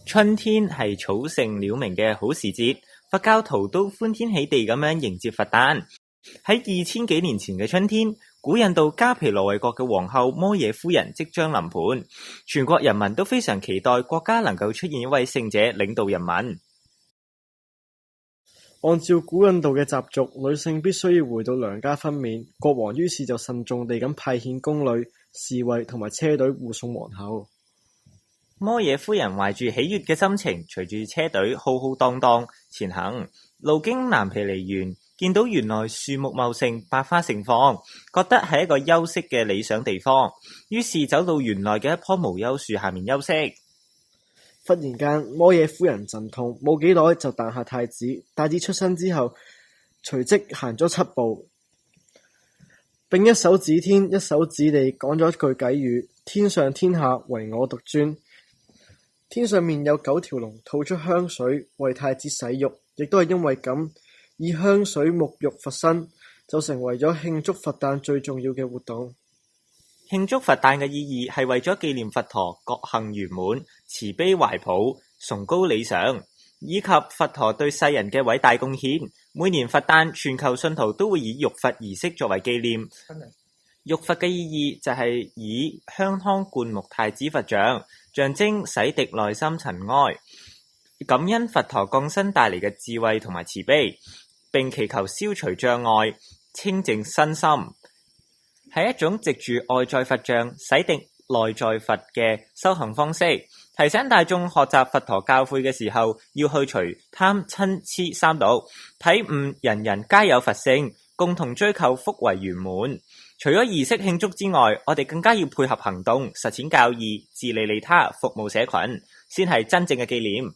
春天係草盛鳥鳴嘅好時節，佛教徒都歡天喜地咁樣迎接佛誕。喺2000幾年前嘅春天，古印度迦毗羅衛國嘅皇后摩耶夫人即將臨盆，全國人民都非常期待國家能夠出現一位聖者領導人民。按照古印度嘅習俗，女性必須要回到娘家分娩，國王於是就慎重地咁派遣宮女、侍衛同埋車隊護送皇后。摩耶夫人懷住喜悅嘅心情，隨住車隊浩浩蕩蕩前行，路經南毗尼園，見到園內樹木茂盛，百花盛放，覺得係一個休息嘅理想地方，於是走到園內嘅一棵無憂樹下面休息。忽然間，摩耶夫人陣痛，冇幾耐就誕下太子。太子出生之後，隨即行咗7步，並一手指天，一手指地講咗一句偈語：天上天下唯我獨尊。天上面有9條龍吐出香水為太子洗浴，亦都係因為咁，以香水沐浴佛身就成為咗慶祝佛誕最重要嘅活動。慶祝佛誕嘅意義係為咗紀念佛陀覺行圓滿、慈悲懷抱、崇高理想，以及佛陀對世人嘅偉大貢獻。每年佛誕，全球信徒都會以浴佛儀式作為紀念。浴佛嘅意義就係以香湯灌沐太子佛像，象徵洗滌內心塵埃，感恩佛陀降生帶嚟嘅智慧同埋慈悲，並祈求消除障礙、清淨身心，係一種藉住外在佛像洗滌內在佛嘅修行方式，提醒大眾學習佛陀教誨嘅時候，要去除貪嗔癡三毒，體悟人人皆有佛性，共同追求福為圓滿。除咗儀式慶祝之外，我哋更加要配合行動，實踐教義，自利利他，服務社群，先係真正嘅紀念。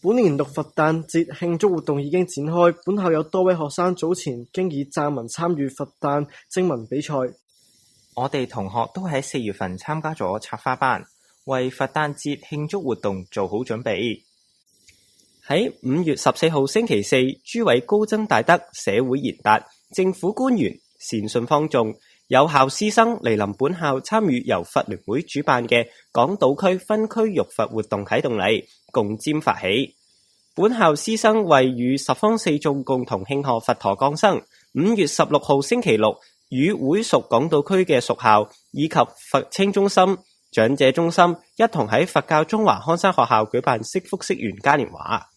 本年度佛誕節慶祝活動已經展開，本校有多位學生早前經已撰文參與佛誕徵文比賽。我哋同學都喺4月份參加咗插花班，為佛誕節慶祝活動做好準備。喺5月14號星期四，諸位高僧大德、社會賢達、政府官員、善信坊眾、有校師生嚟臨本校參與由佛聯會主辦嘅港島區分區浴佛活動啟動禮，共沾法喜。本校師生為與十方四眾共同慶賀佛陀降生。5月16號星期六，與會屬港島區嘅屬校以及佛青中心、長者中心一同喺佛教中華康山學校舉辦惜福惜緣嘉年華。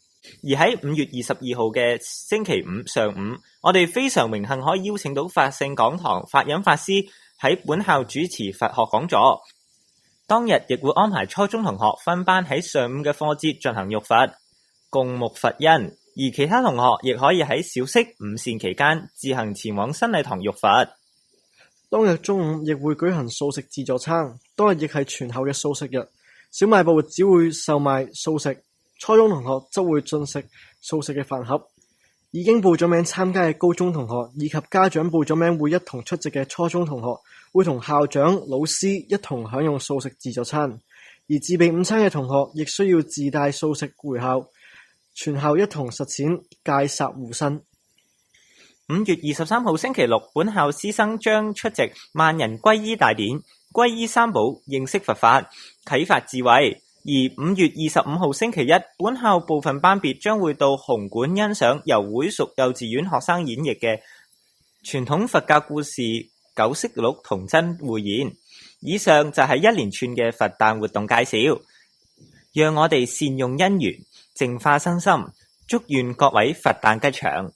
而喺5月22號嘅星期五上午，我哋非常榮幸可以邀請到法性講堂法忍法師喺本校主持佛學講座。當日亦會安排初中同學分班喺上午嘅課節進行浴佛，共沐佛恩，而其他同學亦可以喺小息午膳期間自行前往新禮堂浴佛。當日中午亦會舉行素食自助餐，當日亦係全校嘅素食日，小賣部只會售賣素食，初中同學則會進食素食嘅飯盒。已經報咗名參加嘅高中同學以及家長報咗名會一同出席嘅初中同學，會同校長、老師一同享用素食自助餐。而自備午餐嘅同學亦需要自帶素食回校，全校一同實踐戒殺護身。5月23號星期六，本校師生將出席萬人歸依大典，歸依三寶，認識佛法，啟發智慧。而5月25號星期一，本校部分班別將會到紅館欣賞由會屬幼稚園學生演繹嘅傳統佛教故事九色鹿童真匯演。以上就係一連串嘅佛誕活動介紹，讓我哋善用因緣，淨化身心，祝願各位佛誕吉祥。